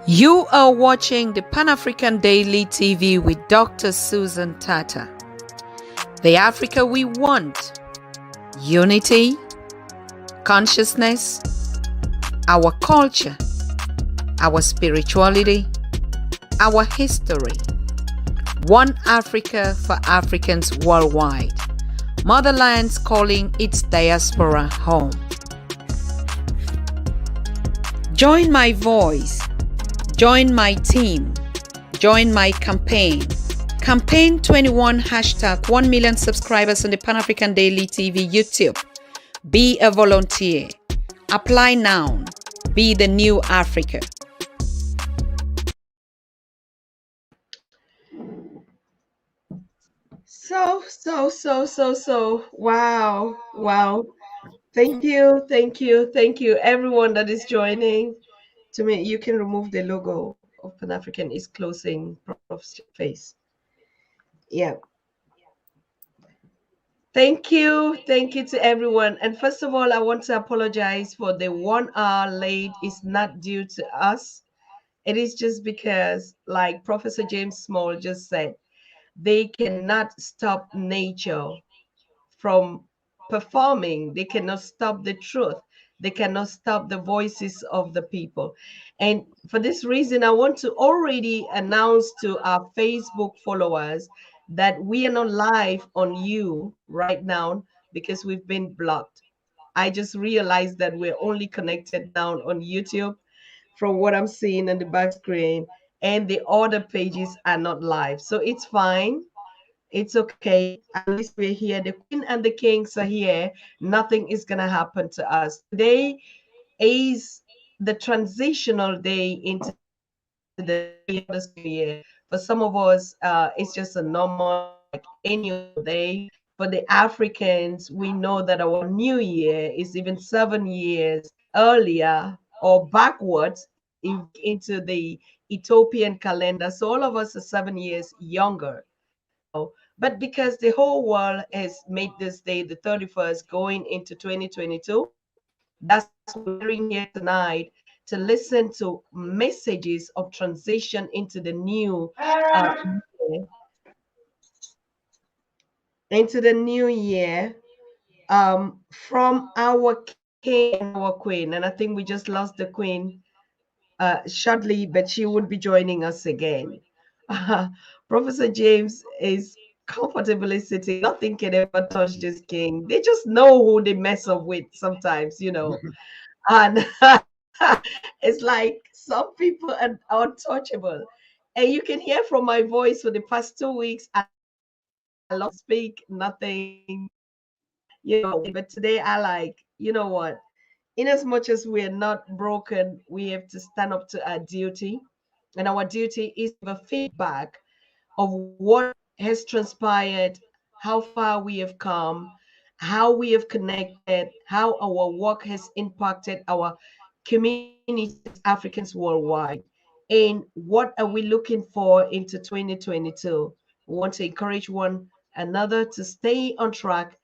You are watching the Pan-African Daily TV with Dr. Susan Tata. The Africa we want: unity, consciousness, our culture, our spirituality, our history. One Africa for Africans worldwide. Motherlands calling its diaspora home. Join my voice. Join my team. Join my campaign. Campaign 21 hashtag 1 million subscribers on the Pan-African Daily TV YouTube. Be a volunteer. Apply now. Be the new Africa. So. Wow. Thank you, everyone that is joining. To me, you can remove the logo of Pan-African is closing Prof's face. Yeah. Thank you to everyone. And first of all, I want to apologize for the 1 hour late. It's not due to us. It is just because, like Professor James Small just said, they cannot stop nature from performing. They cannot stop the truth. They cannot stop the voices of the people. And for this reason, I want to already announce to our Facebook followers that we are not live on you right now because we've been blocked. I just realized that we're only connected now on YouTube from what I'm seeing on the back screen, and the other pages are not live. So it's fine. It's okay. At least we're here. The queen and the kings are here. Nothing is going to happen to us. Today is the transitional day into the year. For some of us, it's just a normal, like any other day. For the Africans, we know that our new year is even 7 years earlier or backwards into the Ethiopian calendar. So all of us are 7 years younger. But because the whole world has made this day, the 31st, going into 2022, that's why we're here tonight to listen to messages of transition into the new year, from our king and our queen. And I think we just lost the queen shortly, but she would be joining us again. Professor James is comfortably sitting. Nothing can ever touch this king. They just know who they mess up with sometimes, And it's like some people are untouchable. And you can hear from my voice for the past 2 weeks, I lost speak nothing, but today I like, you know what? In as much as we are not broken, we have to stand up to our duty. And our duty is to give a feedback of what has transpired, how far we have come, how we have connected, how our work has impacted our communities, Africans worldwide, and what are we looking for into 2022. We want to encourage one another to stay on track,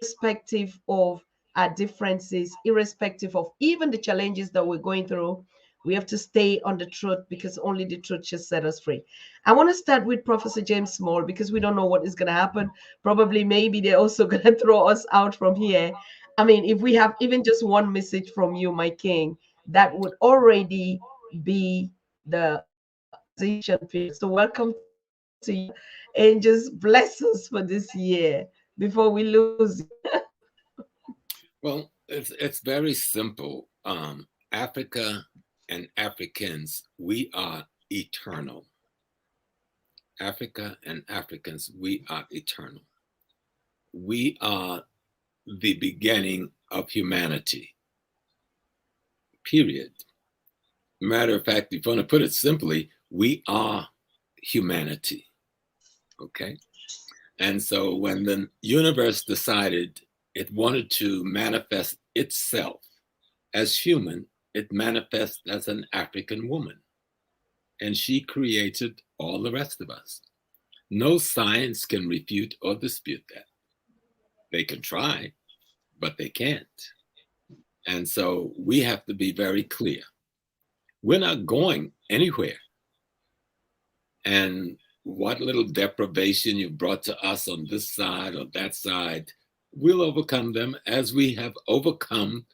irrespective of our differences, irrespective of even the challenges that we're going through. We have to stay on the truth because only the truth shall set us free. I want to start with Professor James Small because we don't know what is going to happen. Probably, maybe they're also going to throw us out from here. I mean, if we have even just one message from you, my king, that would already be the transition period. So, welcome to you, and just bless us for this year before we lose. Well, it's very simple. Africa and Africans, we are eternal. Africa and Africans, we are eternal. We are the beginning of humanity. Period. Matter of fact, if you want to put it simply, we are humanity. Okay? And so when the universe decided it wanted to manifest itself as human, it manifests as an African woman. And she created all the rest of us. No science can refute or dispute that. They can try, but they can't. And so we have to be very clear. We're not going anywhere. And what little deprivation you brought to us on this side or that side, we'll overcome them as we have overcome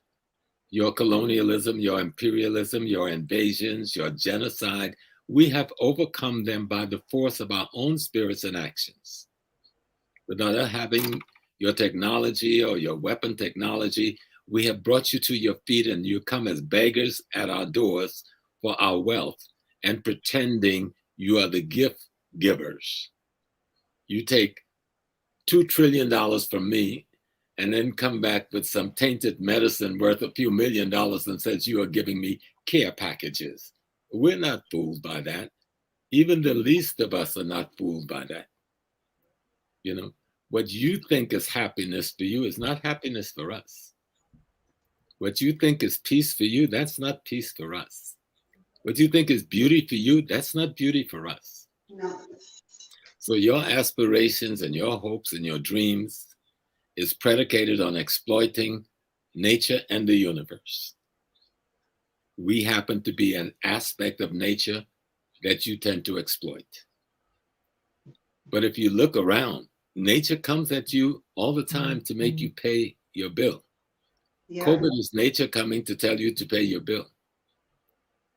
your colonialism, your imperialism, your invasions, your genocide. We have overcome them by the force of our own spirits and actions. Without having your technology or your weapon technology, we have brought you to your feet and you come as beggars at our doors for our wealth and pretending you are the gift givers. You take $2 trillion from me and then come back with some tainted medicine worth a few $1 million and says you are giving me care packages. We're not fooled by that. Even the least of us are not fooled by that. You know, what you think is happiness for you is not happiness for us. What you think is peace for you, that's not peace for us. What you think is beauty for you, that's not beauty for us. No. So your aspirations and your hopes and your dreams is predicated on exploiting nature and the universe. We happen to be an aspect of nature that you tend to exploit. But if you look around, nature comes at you all the time to make you pay your bill. Yeah. COVID is nature coming to tell you to pay your bill.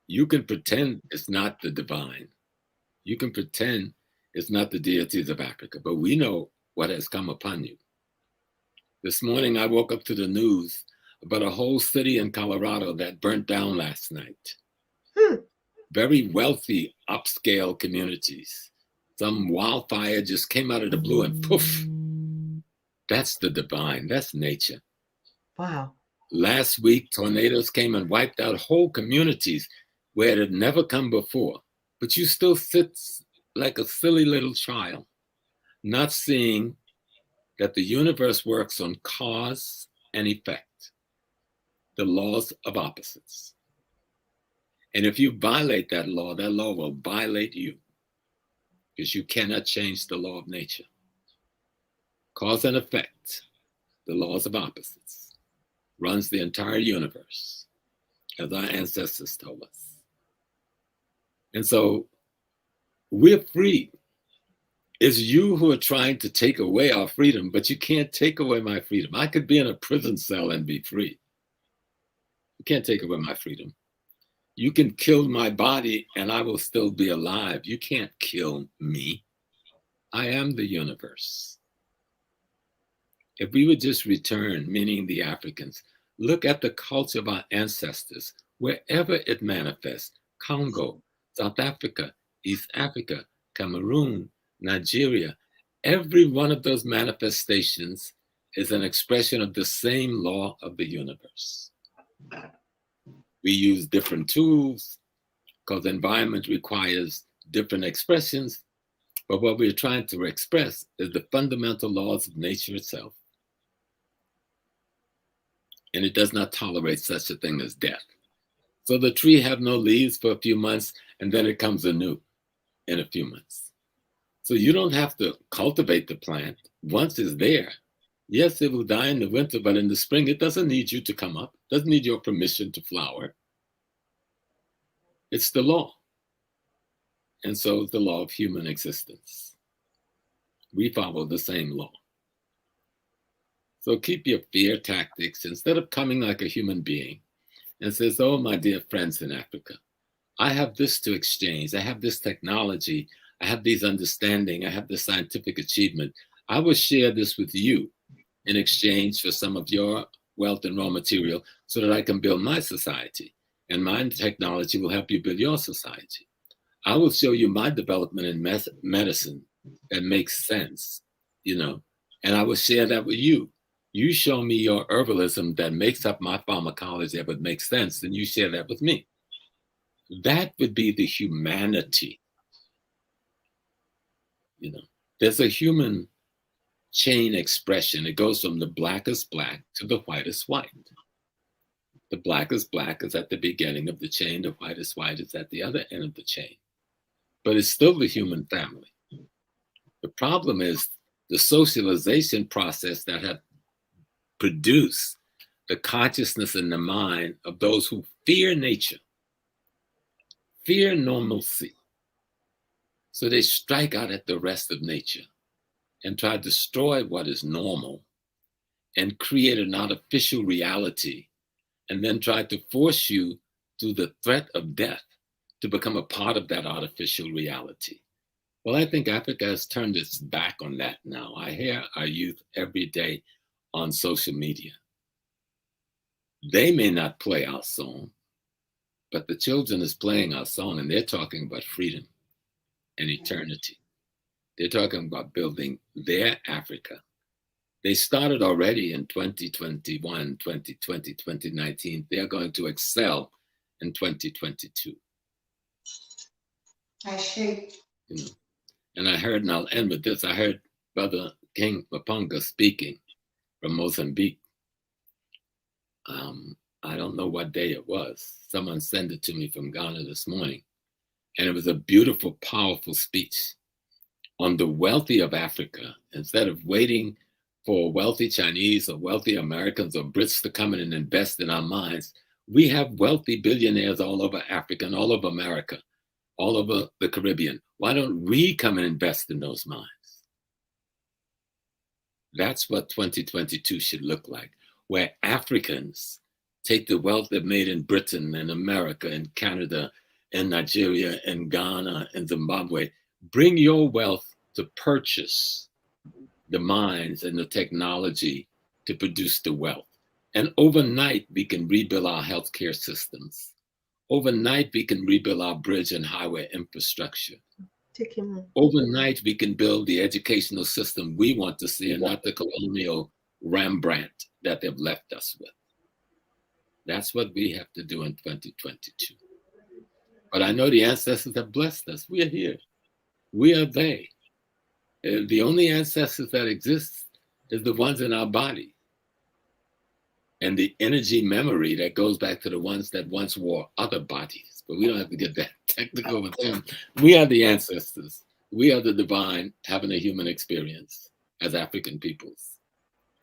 You can pretend it's not the divine. You can pretend it's not the deities of Africa, but we know what has come upon you. This morning, I woke up to the news about a whole city in Colorado that burnt down last night. Very wealthy, upscale communities. Some wildfire just came out of the blue and poof. That's the divine. That's nature. Wow. Last week, tornadoes came and wiped out whole communities where it had never come before. But you still sit like a silly little child, not seeing that the universe works on cause and effect, the laws of opposites. And if you violate that law will violate you because you cannot change the law of nature. Cause and effect, the laws of opposites, runs the entire universe, as our ancestors told us. And so we're free. It's you who are trying to take away our freedom, but you can't take away my freedom. I could be in a prison cell and be free. You can't take away my freedom. You can kill my body and I will still be alive. You can't kill me. I am the universe. If we would just return, meaning the Africans, look at the culture of our ancestors, wherever it manifests, Congo, South Africa, East Africa, Cameroon, Nigeria, every one of those manifestations is an expression of the same law of the universe. We use different tools because the environment requires different expressions, but what we're trying to express is the fundamental laws of nature itself. And it does not tolerate such a thing as death. So the tree have no leaves for a few months, and then it comes anew in a few months. So you don't have to cultivate the plant. Once it's there, yes, it will die in the winter, but in the spring, it doesn't need you to come up. It doesn't need your permission to flower. It's the law. And so is the law of human existence. We follow the same law. So keep your fear tactics instead of coming like a human being and says, oh, my dear friends in Africa, I have this to exchange. I have this technology. I have these understanding. I have this scientific achievement. I will share this with you in exchange for some of your wealth and raw material so that I can build my society. And my technology will help you build your society. I will show you my development in medicine that makes sense, and I will share that with you. You show me your herbalism that makes up my pharmacology that would make sense, and you share that with me. That would be the humanity. There's a human chain expression. It goes from the blackest black to the whitest white. The blackest black is at the beginning of the chain. The whitest white is at the other end of the chain. But it's still the human family. The problem is the socialization process that had produced the consciousness in the mind of those who fear nature fear normalcy. So they strike out at the rest of nature and try to destroy what is normal and create an artificial reality, and then try to force you through the threat of death to become a part of that artificial reality. Well, I think Africa has turned its back on that now. I hear our youth every day on social media. They may not play our song, but the children is playing our song, and they're talking about freedom and eternity. They're talking about building their Africa. They started already in 2021, 2020, 2019. They're going to excel in 2022. I see. You know, and I heard, and I'll end with this, I heard Brother King Mapunga speaking from Mozambique. I don't know what day it was. Someone sent it to me from Ghana this morning. And it was a beautiful, powerful speech on the wealthy of Africa. Instead of waiting for wealthy Chinese or wealthy Americans or Brits to come in and invest in our mines, we have wealthy billionaires all over Africa and all over America, all over the Caribbean. Why don't we come and invest in those mines? That's what 2022 should look like, where Africans take the wealth they've made in Britain and America and Canada and Nigeria and Ghana and Zimbabwe, bring your wealth to purchase the mines and the technology to produce the wealth. And overnight, we can rebuild our healthcare systems. Overnight, we can rebuild our bridge and highway infrastructure. Overnight, we can build the educational system we want to see and not the colonial Rembrandt that they've left us with. That's what we have to do in 2022. But I know the ancestors have blessed us. We are here. We are they. The only ancestors that exist is the ones in our body. And the energy memory that goes back to the ones that once wore other bodies. But we don't have to get that technical with them. We are the ancestors. We are the divine having a human experience as African peoples.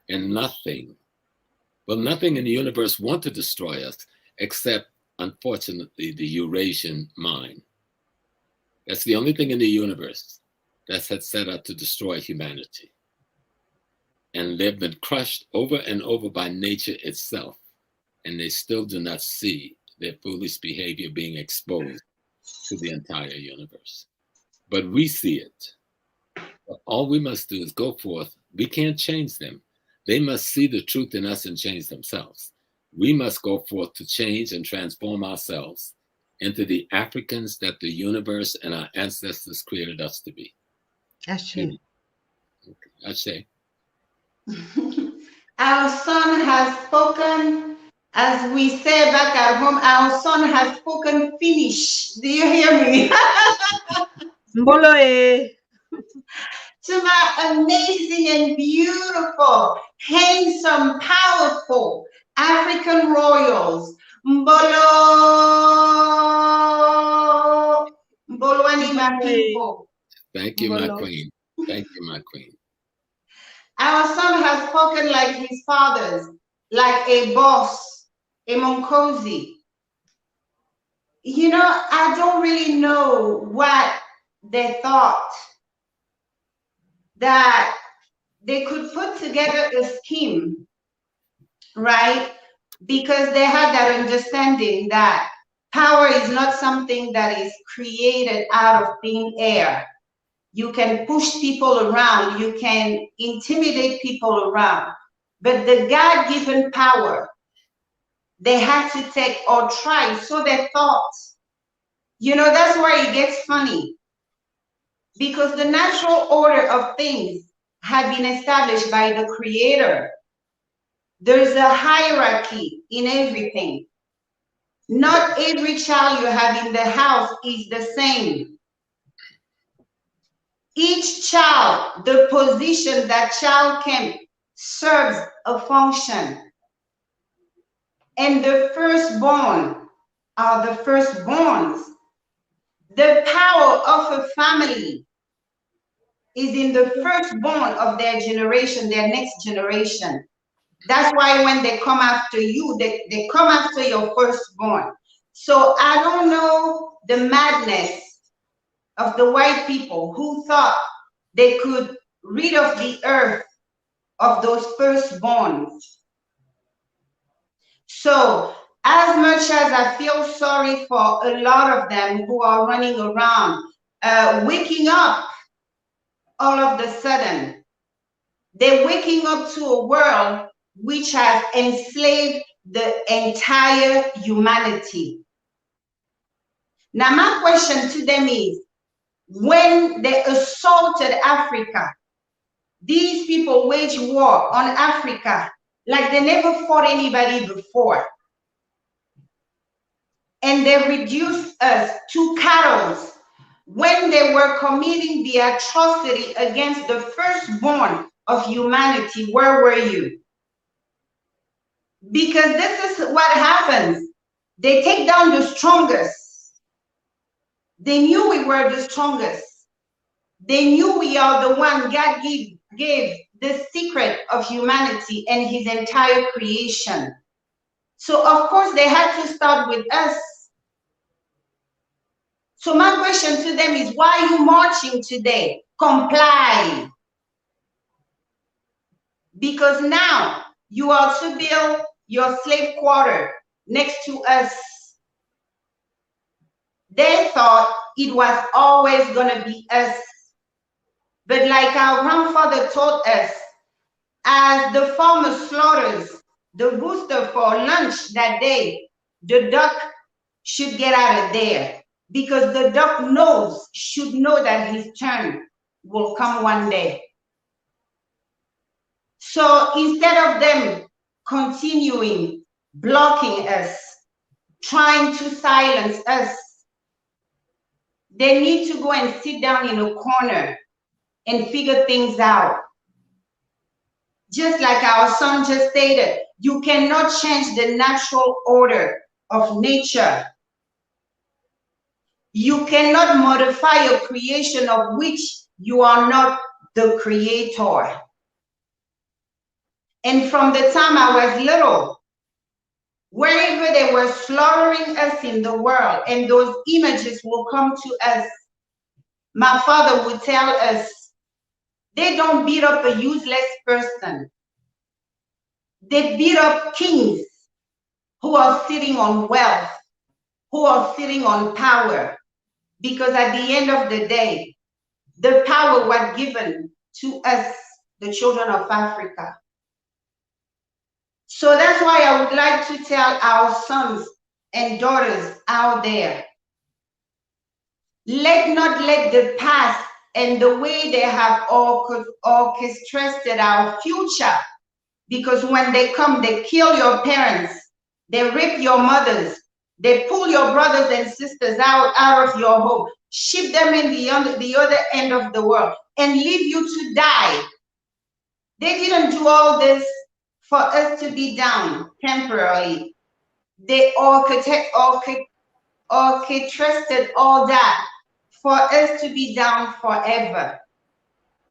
And nothing in the universe wants to destroy us except, unfortunately, the Eurasian mind. That's the only thing in the universe that had set out to destroy humanity. And they've been crushed over and over by nature itself, and they still do not see their foolish behavior being exposed to the entire universe. But we see it. All we must do is go forth. We can't change them. They must see the truth in us and change themselves. We must go forth to change and transform ourselves into the Africans that the universe and our ancestors created us to be. Ashe. Ashe. Our son has spoken, as we say back at home, our son has spoken finish. Do you hear me? Mbolo. To my amazing and beautiful, handsome, powerful African royals. Mbolo. Mbolo and my people. Thank you, my queen. Thank you, my queen. Our son has spoken like his fathers, like a boss, a Monkosi. You know, I don't really know what they thought, that they could put together a scheme, right? Because they had that understanding that power is not something that is created out of thin air. You can push people around, you can intimidate people around, but the God-given power, they had to take or try, so they thought. You know, that's why it gets funny, because the natural order of things had been established by the Creator. There's a hierarchy in everything. Not every child you have in the house is the same. Each child, the position that child can serves a function. And the firstborn are the firstborns. The power of a family is in the firstborn of their generation, their next generation. That's why when they come after you, they come after your firstborn. So I don't know the madness of the white people who thought they could rid of the earth of those firstborns. So as much as I feel sorry for a lot of them who are running around, waking up all of the sudden, they're waking up to a world which has enslaved the entire humanity. Now, my question to them is, when they assaulted Africa, these people waged war on Africa like they never fought anybody before. And they reduced us to cattle when they were committing the atrocity against the firstborn of humanity. Where were you? Because this is what happens. They take down the strongest. They knew we were the strongest. They knew we are the one God gave the secret of humanity and his entire creation. So of course they had to start with us. So my question to them is, why are you marching today? Comply. Because now you are to build your slave quarter next to us. They thought it was always going to be us. But like our grandfather taught us, as the farmer slaughters the rooster for lunch that day, the duck should get out of there, because the duck should know that his turn will come one day. So instead of them continuing blocking us, trying to silence us, they need to go and sit down in a corner and figure things out. Just like our son just stated, you cannot change the natural order of nature. You cannot modify a creation of which you are not the creator. And from the time I was little, wherever they were slaughtering us in the world, and those images will come to us, my father would tell us, they don't beat up a useless person. They beat up kings who are sitting on wealth, who are sitting on power. Because at the end of the day, the power was given to us, the children of Africa. So that's why I would like to tell our sons and daughters out there, not let the past and the way they have orchestrated our future, because when they come, they kill your parents, they rape your mothers, they pull your brothers and sisters out of your home, ship them in the other end of the world, and leave you to die. They didn't do all this for us to be down temporarily. They orchestrated all that for us to be down forever.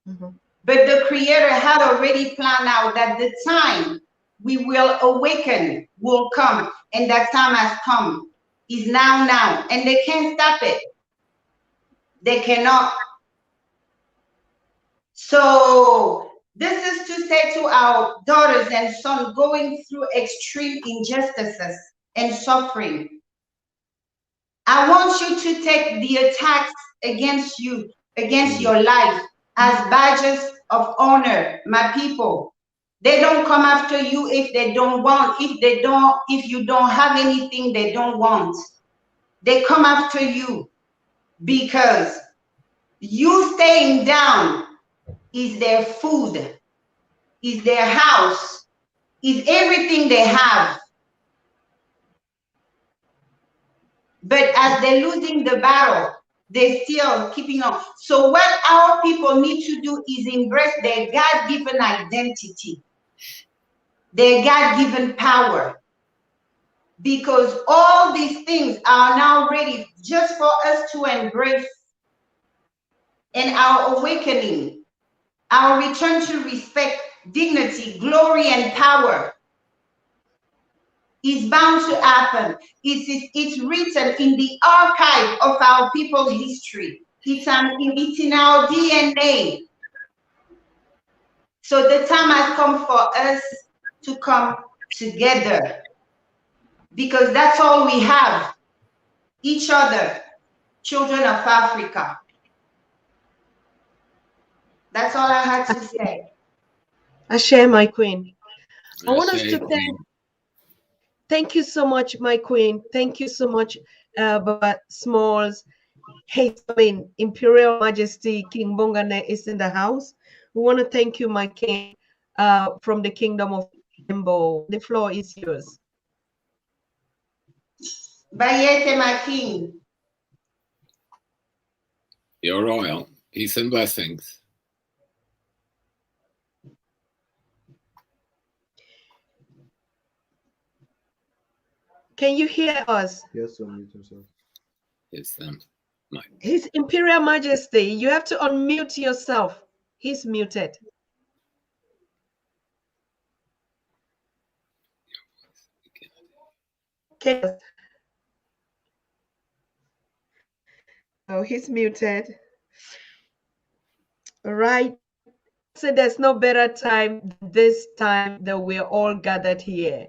Mm-hmm. But the Creator had already planned out that the time we will awaken will come, and that time has come. Is now, and they can't stop it. They cannot. So this is to say to our daughters and sons going through extreme injustices and suffering, I want you to take the attacks against you, against your life, as badges of honor, my people. They don't come after you if they don't want, if you don't have anything they don't want. They come after you because you staying down is their food, is their house, is everything they have. But as they're losing the battle, they're still keeping on. So what our people need to do is embrace their God-given identity, their God-given power, because all these things are now ready just for us to embrace. And our awakening, our return to respect, dignity, glory, and power It's bound to happen. It's written in the archive of our people's history. It's in our DNA. So the time has come for us to come together, because that's all we have, each other, children of Africa. That's all I had to say. I share, my queen. I want us Ashe, to thank you so much, my queen. Thank you so much, Baba Smalls. Hey, I mean, Imperial Majesty King Bongane is in the house. We want to thank you, my king, from the kingdom of Embo. The floor is yours. Bayete, my king. Your royal. Peace and blessings. Can you hear us? Yes, unmute himself. It's Mike. His Imperial Majesty, you have to unmute yourself. He's muted. Okay. Oh, he's muted. All right. So there's no better time than this time that we're all gathered here.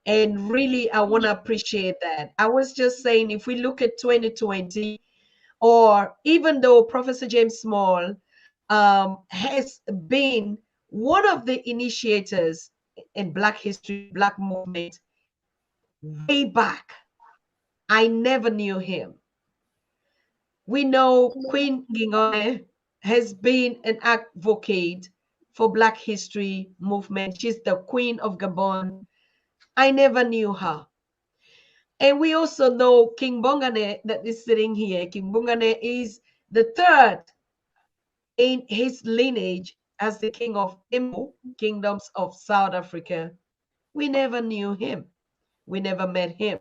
And really, I want to appreciate that. I was just saying, if we look at 2020, or even though Professor James Small has been one of the initiators in Black history, Black movement, way back, I never knew him. We know Queen Ngingone has been an advocate for Black history movement. She's the Queen of Gabon. I never knew her. And we also know King Bongane that is sitting here. King Bongane is the third in his lineage as the king of Imbo, kingdoms of South Africa. We never knew him. We never met him.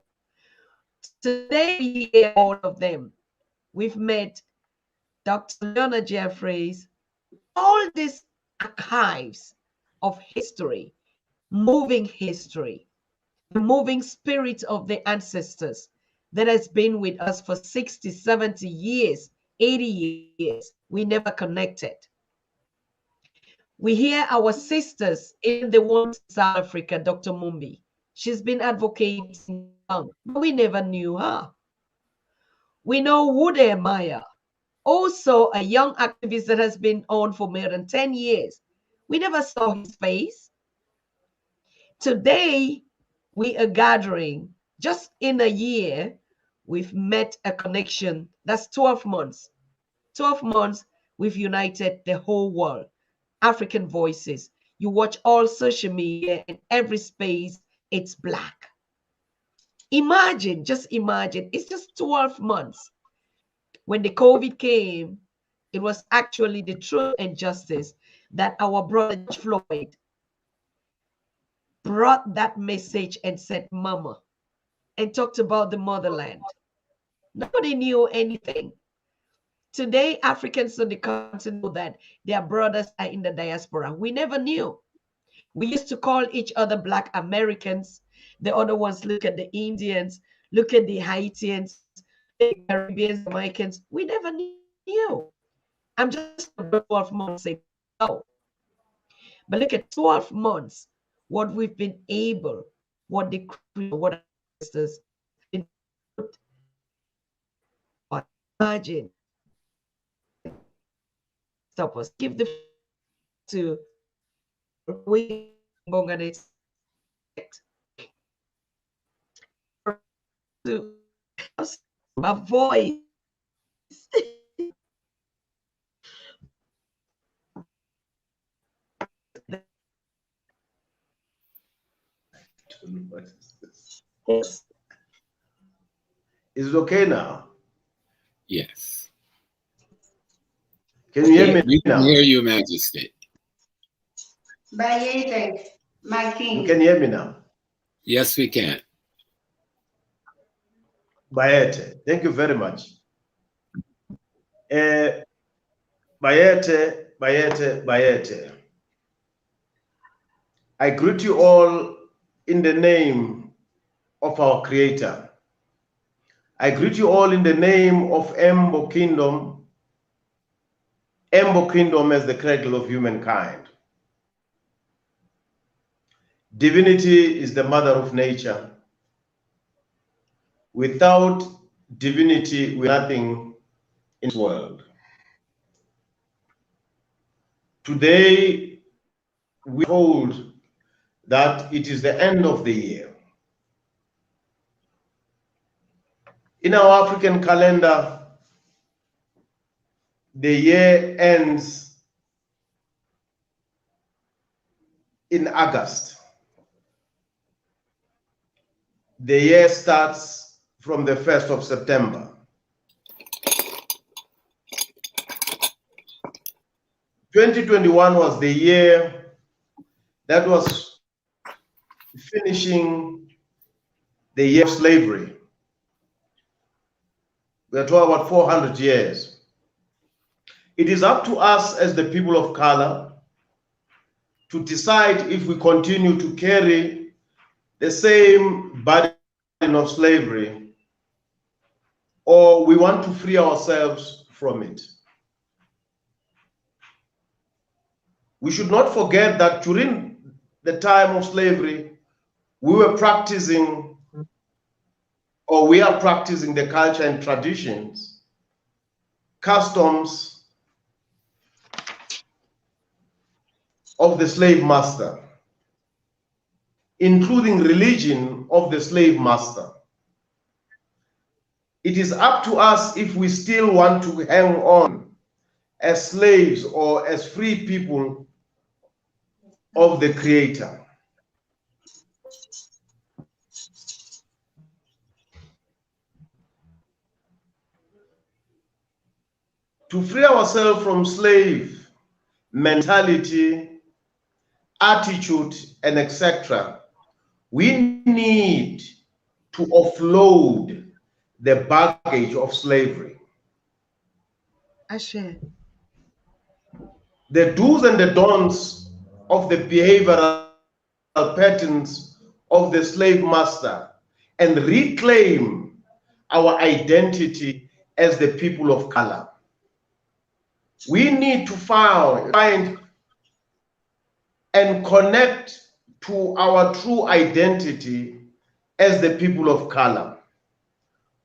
Today we hear all of them. We've met Dr. Leonard Jeffries, all these archives of history, moving history, the moving spirit of the ancestors that has been with us for 60, 70 years, 80 years. We never connected. We hear our sisters, in the one in South Africa, Dr. Mumbi. She's been advocating, but we never knew her. We know Wude Maya, also a young activist that has been on for more than 10 years. We never saw his face. Today, we are gathering. Just in a year, we've met a connection. That's 12 months. 12 months, we've united the whole world. African voices. You watch all social media, and every space, it's Black. Imagine, just imagine, it's just 12 months. When the COVID came, it was actually the truth and justice that our brother George Floyd brought that message and said, Mama, and talked about the motherland. Nobody knew anything. Today, Africans on the continent know that their brothers are in the diaspora. We never knew. We used to call each other Black Americans. The other ones look at the Indians, look at the Haitians, the Caribbeans, Jamaicans. We never knew. I'm just 12 months ago. But look at 12 months, what we've been able, what the what ancestors been put. Imagine. Stop us. Give the to we to my voice. Yes. Is it okay now? Yes. Can you hear me We can now? hear you, Majesty. Bayete, my king. You can hear me now? Yes, we can. Bayete, thank you very much. Bayete, Bayete, Bayete. I greet you all in the name of our Creator. I greet you all in the name of Embo Kingdom as the cradle of humankind. Divinity is the mother of nature. Without divinity, we are nothing in this world. Today, we hold that it is the end of the year. In our African calendar, the year ends in August. The year starts from the 1st of September. 2021 was the year that was finishing the year of slavery. We are talking about 400 years. It is up to us as the people of color to decide if we continue to carry the same burden of slavery or we want to free ourselves from it. We should not forget that during the time of slavery, we were practicing, or we are practicing, the culture and traditions, customs of the slave master, including religion of the slave master. It is up to us if we still want to hang on as slaves or as free people of the Creator. To free ourselves from slave mentality, attitude, and etc., we need to offload the baggage of slavery. Ashe. The do's and the don'ts of the behavioral patterns of the slave master and reclaim our identity as the people of color. We need to find and connect to our true identity as the people of color.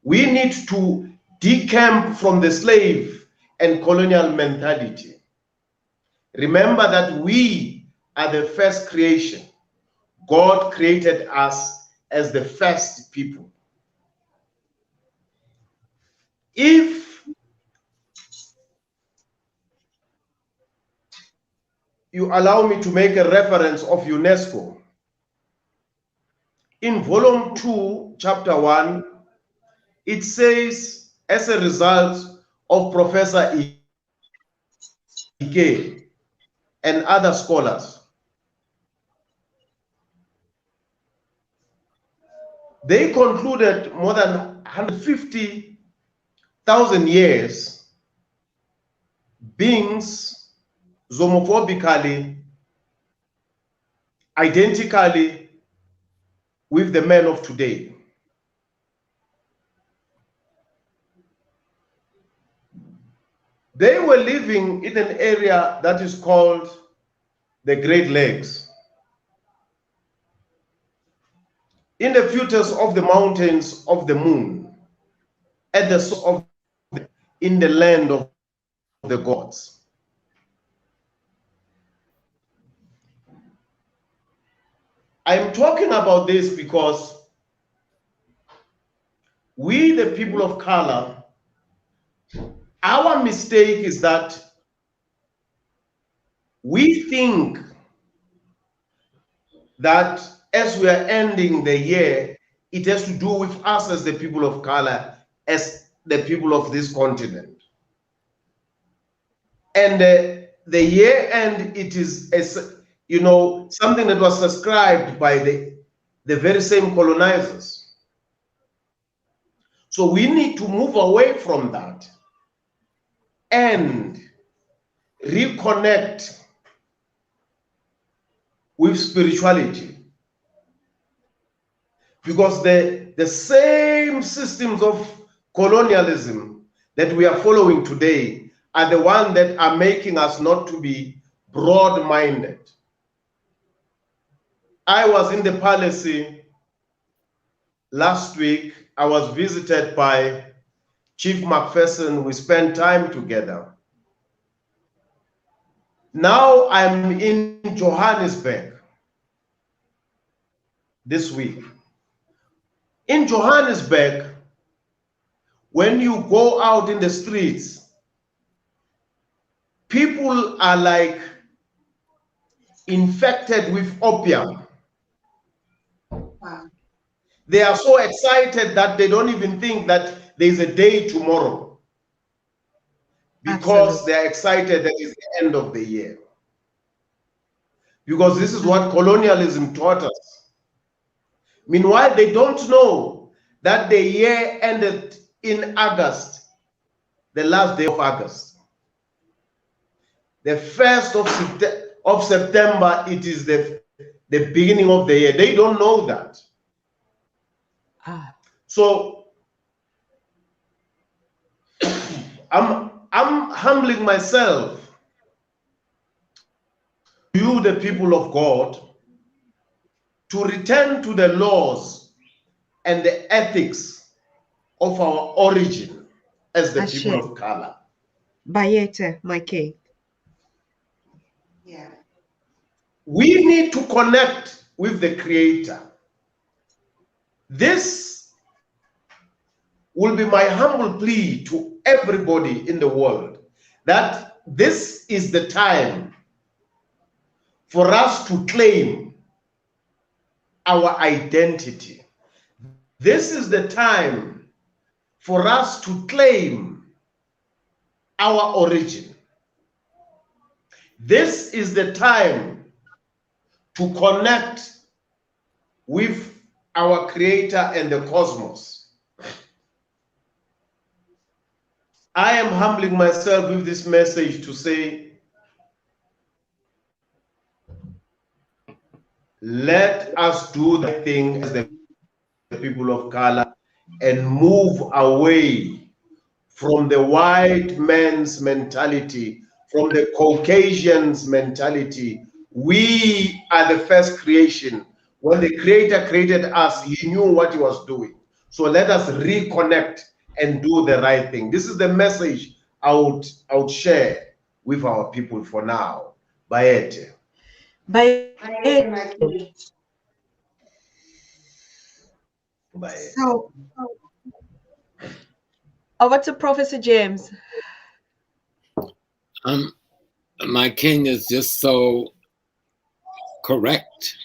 We need to decamp from the slave and colonial mentality. Remember that we are the first creation. God created us as the first people. If you allow me to make a reference of UNESCO, in volume 2, chapter 1, it says, as a result of Professor Ike and other scholars, they concluded more than 150,000 years beings xenophobically, identically with the men of today. They were living in an area that is called the Great Lakes, in the foothills of the mountains of the moon, at the source of in the land of the gods. I'm talking about this because we, the people of color, our mistake is that we think that as we are ending the year, it has to do with us as the people of color, as the people of this continent. And the year end, it is, you know, something that was prescribed by the very same colonizers. So we need to move away from that and reconnect with spirituality. because the same systems of colonialism that we are following today are the ones that are making us not to be broad-minded. I was in the palace last week. I was visited by Chief Macpherson. We spent time together. Now I'm in Johannesburg this week. In Johannesburg, when you go out in the streets, people are like infected with opium. Wow. They are so excited that they don't even think that there's a day tomorrow, because Absolutely. they are excited that it's the end of the year. Because this is what colonialism taught us. Meanwhile, they don't know that the year ended in August, the last day of August. The 1st of September, it is the beginning of the year. They don't know that. So I'm humbling myself, you, the people of God, to return to the laws and the ethics of our origin as the Ashe. people of color. Bayete, my king. Yeah. We need to connect with the Creator. This will be my humble plea to everybody in the world, that this is the time for us to claim our identity. This is the time for us to claim our origin. This is the time to connect with our Creator and the cosmos. I am humbling myself with this message to say, let us do the thing as the people of color and move away from the white man's mentality, from the Caucasian's mentality. We are the first creation. When the Creator created us, He knew what He was doing. So let us reconnect and do the right thing. This is the message I would share with our people for now. Bayete. Bayete. So, over to Professor James. My king is just so correct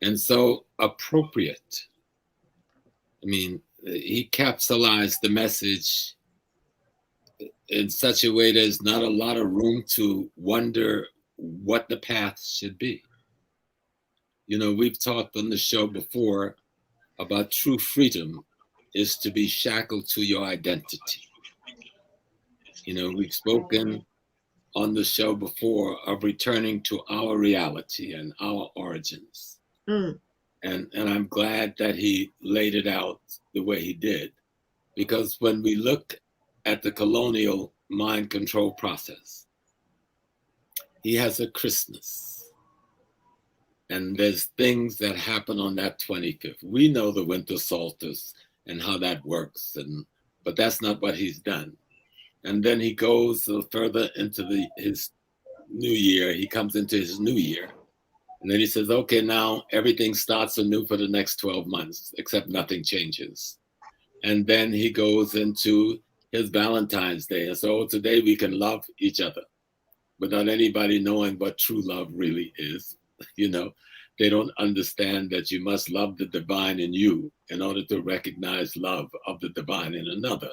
and so appropriate. I mean, he capsulized the message in such a way there's not a lot of room to wonder what the path should be. You know, we've talked on the show before about true freedom is to be shackled to your identity. You know, we've spoken on the show before of returning to our reality and our origins. And I'm glad that he laid it out the way he did, because when we look at the colonial mind control process, he has a Christmas. And there's things that happen on that 25th. We know the winter solstice and how that works, but that's not what he's done. And then he goes further into his new year. He comes into his new year. And then he says, okay, now everything starts anew for the next 12 months, except nothing changes. And then he goes into his Valentine's Day. And so today we can love each other without anybody knowing what true love really is. You know, they don't understand that you must love the divine in you in order to recognize love of the divine in another.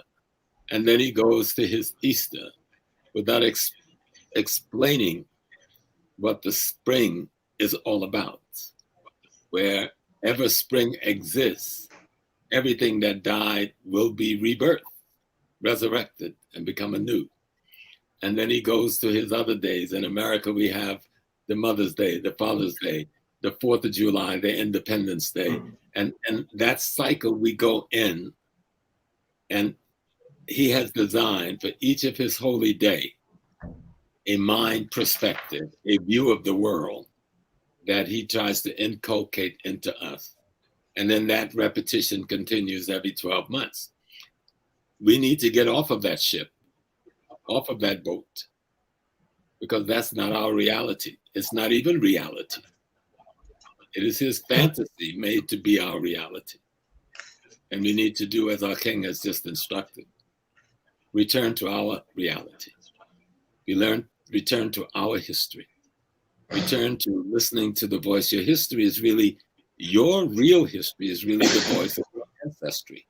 And then he goes to his Easter without explaining what the spring is all about. Wherever spring exists, everything that died will be rebirthed, resurrected, and become anew. And then he goes to his other days. In America, we have the Mother's Day, the Father's Day, the 4th of July, the Independence Day. And that cycle we go in, and he has designed for each of his holy day a mind perspective, a view of the world that he tries to inculcate into us. And then that repetition continues every 12 months. We need to get off of that ship, off of that boat, because that's not our reality. It's not even reality. It is his fantasy made to be our reality. And we need to do as our king has just instructed. Return to our reality. Return to our history. Return to listening to the voice. Your history is really, your real history is really the voice of your ancestry,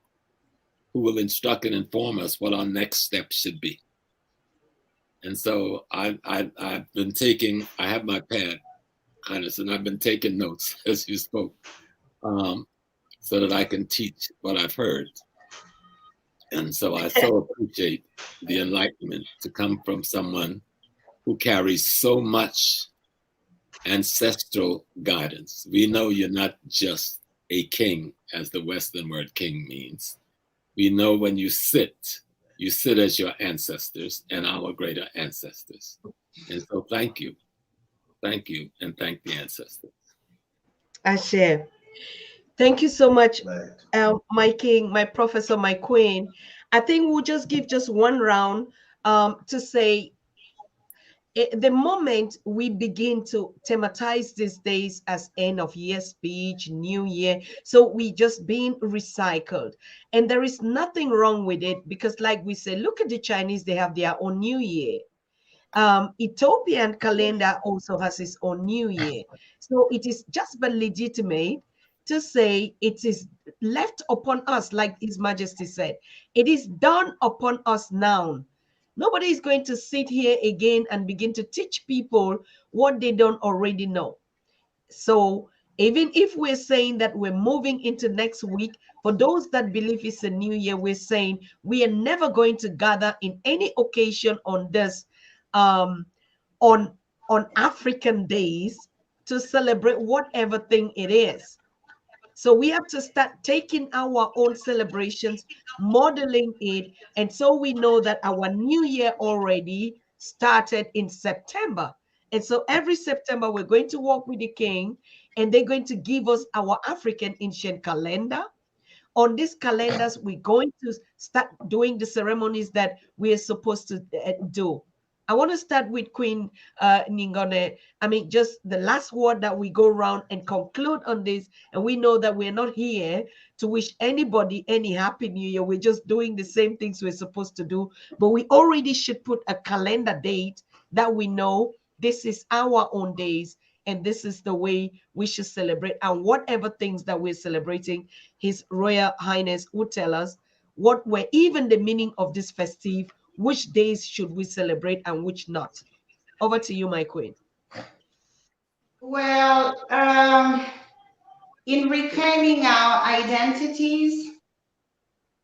who will instruct and inform us what our next step should be. And so I've been taking, I have my pad, Highness, and I've been taking notes as you spoke, so that I can teach what I've heard. And so I so appreciate the enlightenment to come from someone who carries so much ancestral guidance. We know you're not just a king, as the Western word king means. We know when you sit as your ancestors and our greater ancestors. And so thank you, and thank the ancestors. Ashe. Thank you so much, my king, my professor, my queen. I think we'll just give just one round to say, the moment we begin to thematize these days as end of year speech, new year, so we just being recycled. And there is nothing wrong with it, because like we say, look at the Chinese, they have their own new year. Ethiopian calendar also has its own new year. So it is just but legitimate to say it is left upon us, like His Majesty said. It is done upon us now. Nobody is going to sit here again and begin to teach people what they don't already know. So even if we're saying that we're moving into next week, for those that believe it's a new year, we're saying we are never going to gather in any occasion on this, on African days, to celebrate whatever thing it is. So we have to start taking our own celebrations, modeling it. And so we know that our new year already started in September. And so every September, we're going to walk with the king, and they're going to give us our African ancient calendar. On these calendars, we're going to start doing the ceremonies that we are supposed to do. I want to start with Queen Ningone. I mean, just the last word that we go around and conclude on this. And we know that we're not here to wish anybody any happy new year. We're just doing the same things we're supposed to do. But we already should put a calendar date that we know this is our own days, and this is the way we should celebrate. And whatever things that we're celebrating, His Royal Highness will tell us what were even the meaning of this festive. Which days should we celebrate and which not? Over to you, my queen. Well, in reclaiming our identities,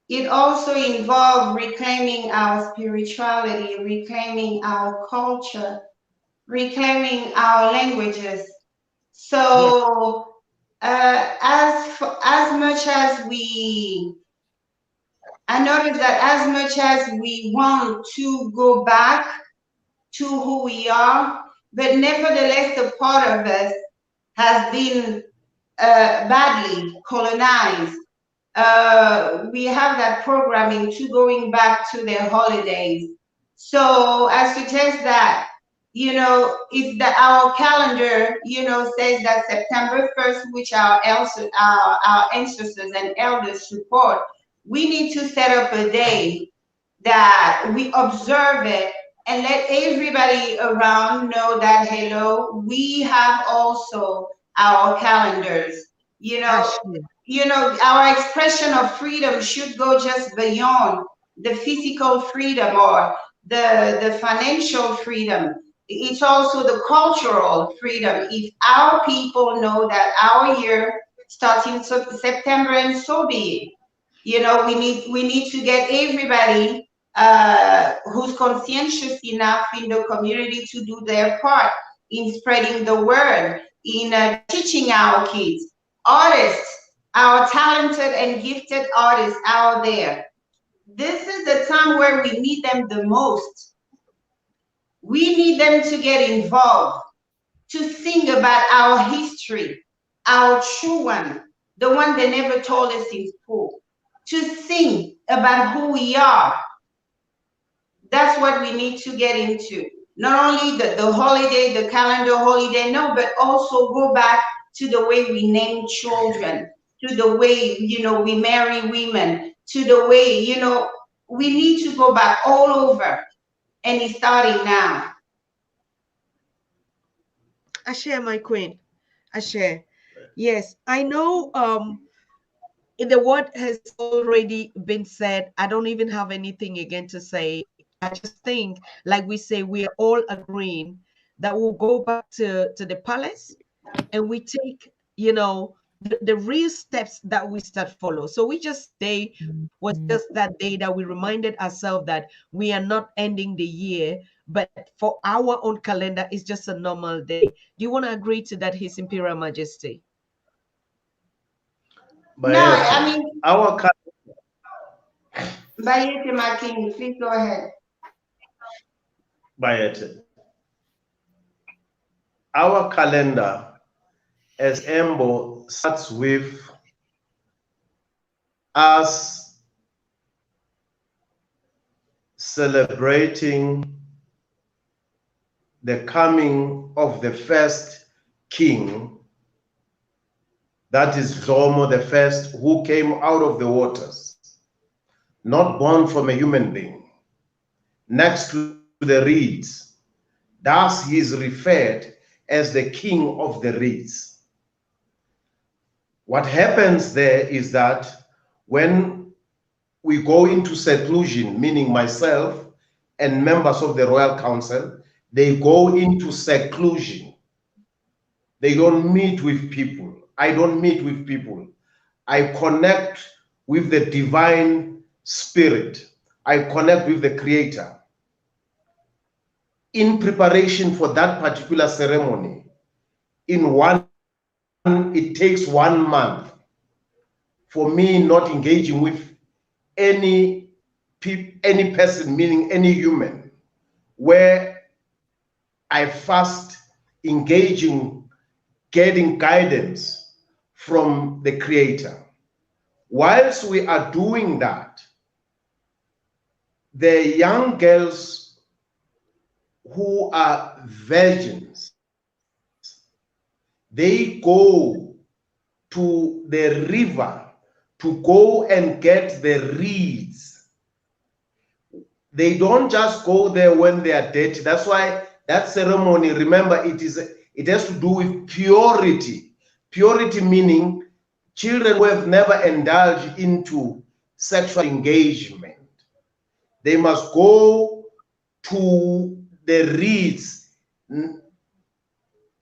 it also involves reclaiming our spirituality, reclaiming our culture, reclaiming our languages. So, as much as we, I noticed that as much as we want to go back to who we are, but nevertheless, a part of us has been badly colonized. We have that programming to going back to their holidays. So I suggest that, you know, if our calendar, you know, says that September 1st, which our ancestors and elders support, we need to set up a day that we observe it and let everybody around know that, hello, we have also our calendars. You know, our expression of freedom should go just beyond the physical freedom or the financial freedom. It's also the cultural freedom. If our people know that our year starts in September, and so be it. You know, we need to get everybody who's conscientious enough in the community to do their part in spreading the word. in teaching our kids. Artists, our talented and gifted artists out there, this is the time where we need them the most. We need them to get involved, to sing about our history, our true one, the one they never told us in school, to sing about who we are. That's what we need to get into. Not only the holiday, the calendar holiday, no, but also go back to the way we name children, to the way, we marry women, to the way, we need to go back all over, and it's starting now. I share, my queen. I share. Yes, I know the word has already been said. I don't even have anything again to say. I just think, like we say, we are all agreeing that we'll go back to the palace and we take, the real steps that we start follow. So we just day was just that day that we reminded ourselves that we are not ending the year, but for our own calendar, it's just a normal day. Do you want to agree to that, His Imperial Majesty? No, I mean, our Bayete, my king, please go ahead. Bayete. Our calendar, as Embo, starts with us celebrating the coming of the first king, that is Zomo the first, who came out of the waters, not born from a human being, next to the reeds. Thus he is referred as the king of the reeds. What happens there is that when we go into seclusion, meaning myself and members of the Royal Council, they go into seclusion. They don't meet with people. I don't meet with people. I connect with the divine spirit. I connect with the Creator. In preparation for that particular ceremony, it takes 1 month for me not engaging with any person, meaning any human, where I fast engaging, getting guidance from the Creator. Whilst we are doing that, the young girls who are virgins, they go to the river to go and get the reeds. They don't just go there when they are dirty. That's why that ceremony, remember, it has to do with purity. Purity meaning children who have never indulged into sexual engagement. They must go to the reeds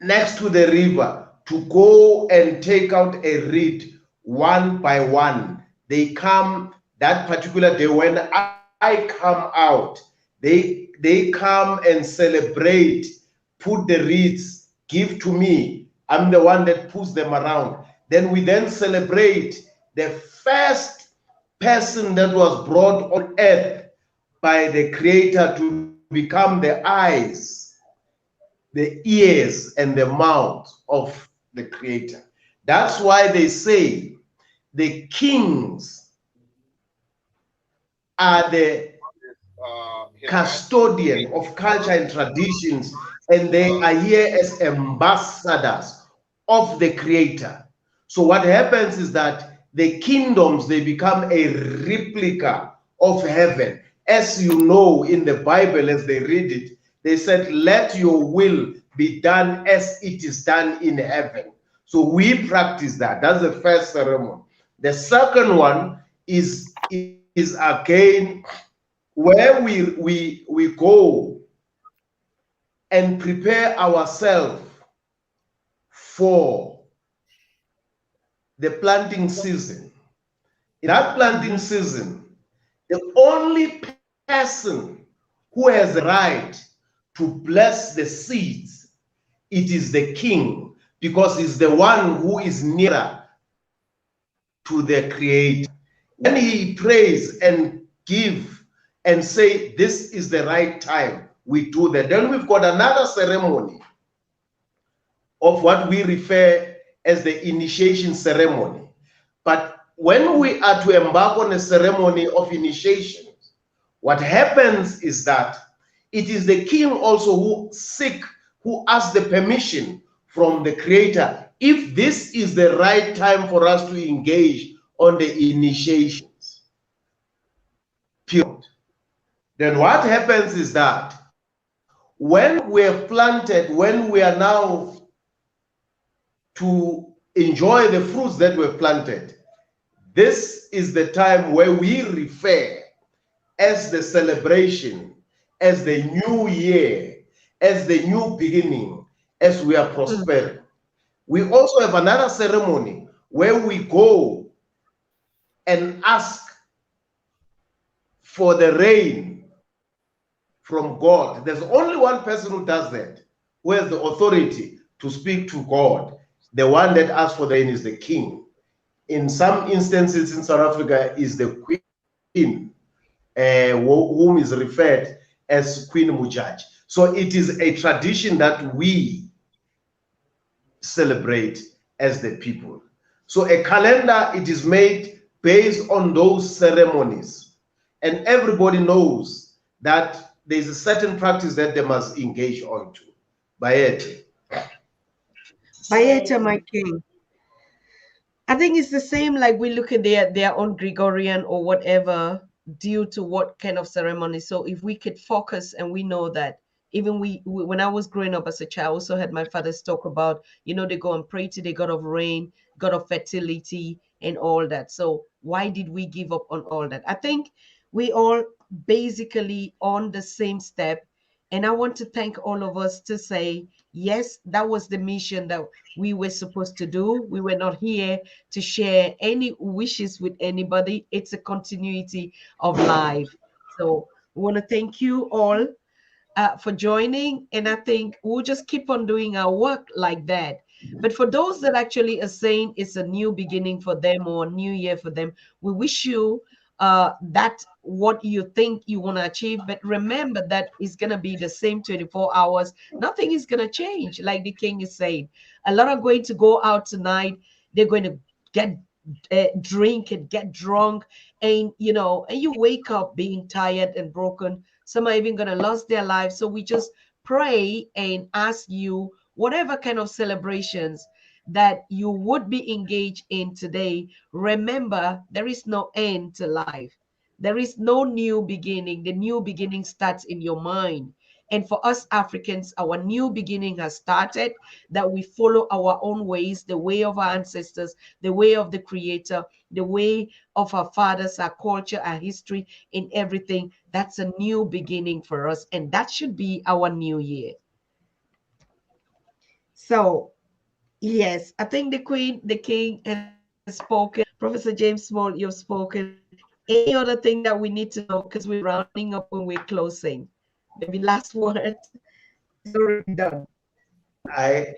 next to the river to go and take out a reed one by one. They come that particular day. When I come out, they come and celebrate, put the reeds, give to me. I'm the one that puts them around. Then we then celebrate the first person that was brought on earth by the Creator to become the eyes, the ears, and the mouth of the Creator. That's why they say the kings are the custodian of culture and traditions, and they are here as ambassadors of the Creator. So what happens is that the kingdoms, they become a replica of heaven. As you know, in the Bible, as they read it, they said, let your will be done as it is done in heaven. So we practice that. That's the first ceremony. The second one is again where we go and prepare ourselves for the planting season. In that planting season, the only person who has the right to bless the seeds, it is the king, because he's the one who is nearer to the Creator. When he prays and give and say, this is the right time, we do that. Then we've got another ceremony of what we refer as the initiation ceremony. But when we are to embark on a ceremony of initiation, what happens is that it is the king also who asks the permission from the Creator if this is the right time for us to engage on the initiations. Period. Then what happens is that when we're planted, when we are now to enjoy the fruits that were planted, this is the time where we refer as the celebration, as the new year, as the new beginning, as we are prospering. We also have another ceremony where we go and ask for the rain from God. There's only one person who does that, who has the authority to speak to God. The one that asks for the rain is the king. In some instances in South Africa is the queen, whom is referred as Queen Mujaj. So it is a tradition that we celebrate as the people. So a calendar, it is made based on those ceremonies. And everybody knows that there's a certain practice that they must engage onto. Bayete. Bayeta, my king. I think it's the same like we look at their own Gregorian or whatever due to what kind of ceremony. So if we could focus, and we know that even we when I was growing up as a child, I also had my father's talk about, they go and pray to the god of rain, god of fertility, and all that. So why did we give up on all that? I think we all basically on the same step. And I want to thank all of us to say, yes, that was the mission that we were supposed to do. We were not here to share any wishes with anybody. It's a continuity of life. So we want to thank you all for joining. And I think we'll just keep on doing our work like that. But for those that actually are saying it's a new beginning for them or a new year for them, we wish you that what you think you want to achieve. But remember that it's going to be the same 24 hours. Nothing is going to change. Like the king is saying, a lot are going to go out tonight. They're going to get drink and get drunk, and and you wake up being tired and broken. Some are even going to lose their lives. So we just pray and ask you, whatever kind of celebrations that you would be engaged in today, remember there is no end to life. There is no new beginning. The new beginning starts in your mind. And for us Africans, our new beginning has started, that we follow our own ways, the way of our ancestors, the way of the Creator, the way of our fathers, our culture, our history, in everything. That's a new beginning for us. And that should be our new year. So, yes, I think the king has spoken. Professor James Small, you've spoken. Any other thing that we need to know, because we're rounding up when we're closing? Maybe last word. It's already done. I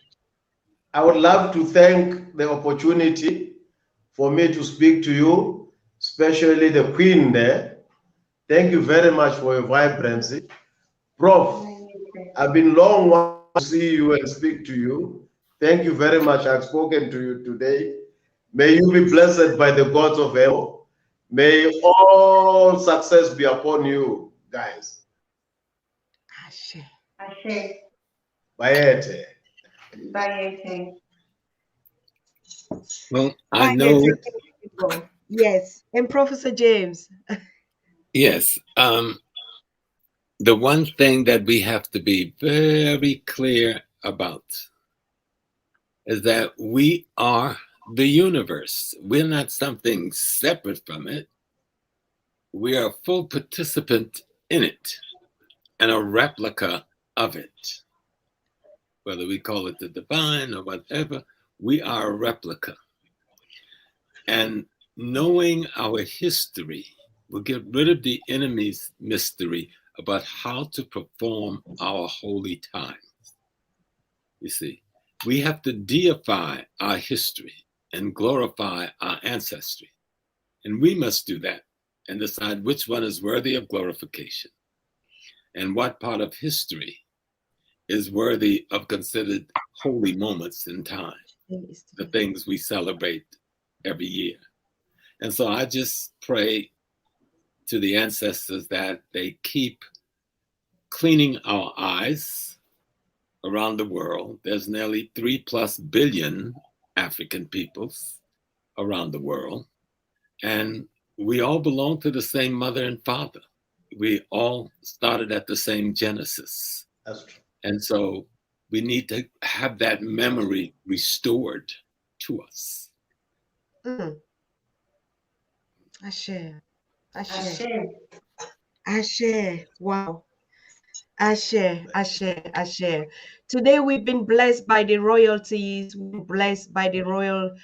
would love to thank the opportunity for me to speak to you, especially the Queen there. Thank you very much for your vibrancy. Prof, I've been long wanting to see you and speak to you. Thank you very much. I've spoken to you today. May you be blessed by the gods of heaven. May all success be upon you, guys. Ashe. Ashe. Bayete. Bayete. Well, I know. Yes, and Professor James. Yes. The one thing that we have to be very clear about is that we are the universe. We're not something separate from it. We are a full participant in it and a replica of it. Whether we call it the divine or whatever, we are a replica. And knowing our history will get rid of the enemy's mystery about how to perform our holy times. You see, we have to deify our history and glorify our ancestry. And we must do that and decide which one is worthy of glorification and what part of history is worthy of considered holy moments in time, the things we celebrate every year. And so I just pray to the ancestors that they keep cleaning our eyes around the world. There's nearly 3+ billion African peoples around the world. And we all belong to the same mother and father. We all started at the same Genesis. That's true. And so we need to have that memory restored to us. I share. Wow. I share. Today we've been blessed by the royalties, blessed by the royal,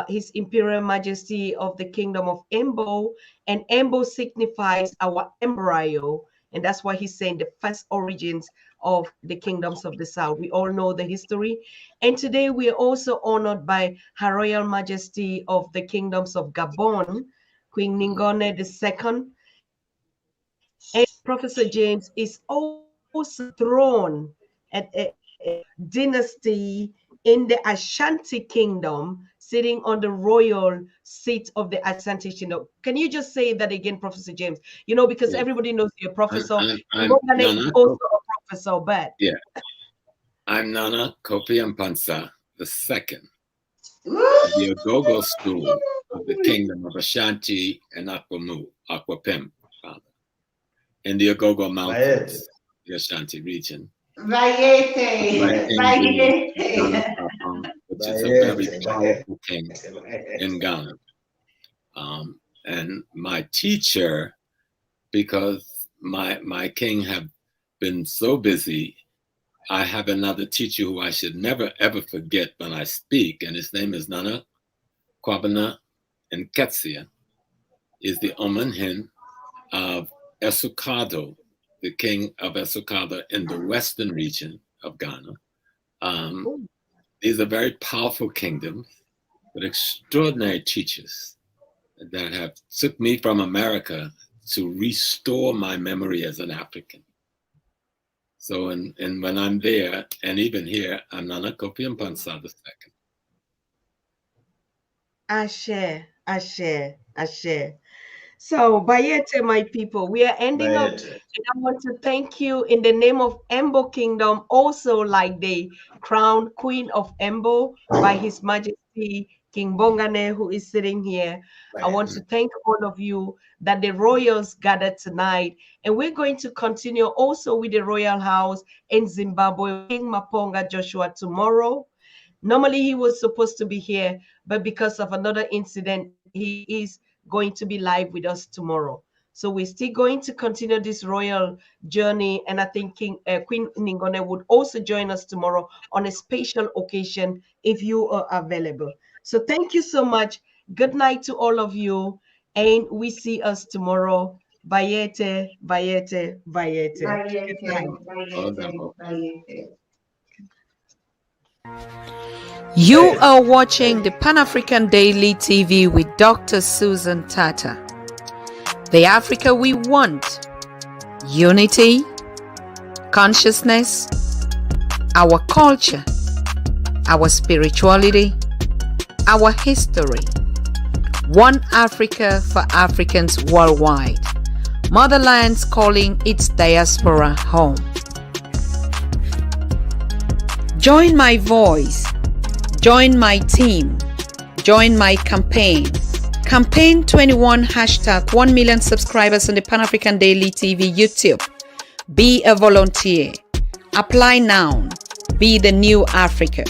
His Imperial Majesty of the Kingdom of Embo, and Embo signifies our embryo, and that's why he's saying the first origins of the kingdoms of the South. We all know the history, and today we are also honored by Her Royal Majesty of the Kingdoms of Gabon, Queen Ningone II, and Professor James is also thrown at a dynasty in the Ashanti Kingdom, sitting on the royal seat of the Ashanti Kingdom. Can you just say that again, Professor James? You know, because everybody knows you're a professor. I'm is also a professor, but yeah, I'm Nana Kofi Mpansa II, the Ogogo school of the Kingdom of Ashanti and Aquapem, in the Ogogo Mountains, the Ashanti region. Vayete. Which is a very powerful king in Ghana. And my teacher, because my king have been so busy, I have another teacher who I should never ever forget when I speak, and his name is Nana Kwabena Nketsia, is the Omanhin of Esukado, the king of Esukado in the western region of Ghana. These are very powerful kingdoms with extraordinary teachers that have took me from America to restore my memory as an African. So, and when I'm there, and even here, I'm Nana Kofi Mpansa II. I share. So, Bayete, my people, we are ending up, and I want to thank you in the name of Embo Kingdom, also like the crown queen of Embo by His Majesty King Bongane, who is sitting here. I want to thank all of you that the royals gathered tonight, and we're going to continue also with the royal house in Zimbabwe, King Maponga Joshua tomorrow. Normally he was supposed to be here, but because of another incident, he is going to be live with us tomorrow. So we're still going to continue this royal journey, and I think Queen Ningone would also join us tomorrow on a special occasion if you are available. So thank you so much. Good night to all of you, and we see us tomorrow. Bayete. Good night. You are watching the Pan-African Daily TV with Dr. Susan Tata. The Africa we want: unity, consciousness, our culture, our spirituality, our history. One Africa for Africans worldwide. Motherland's calling its diaspora home. Join my voice. Join my team. Join my campaign. Campaign 21 hashtag 1 million subscribers on the Pan-African Daily TV YouTube. Be a volunteer. Apply now. Be the new Africa.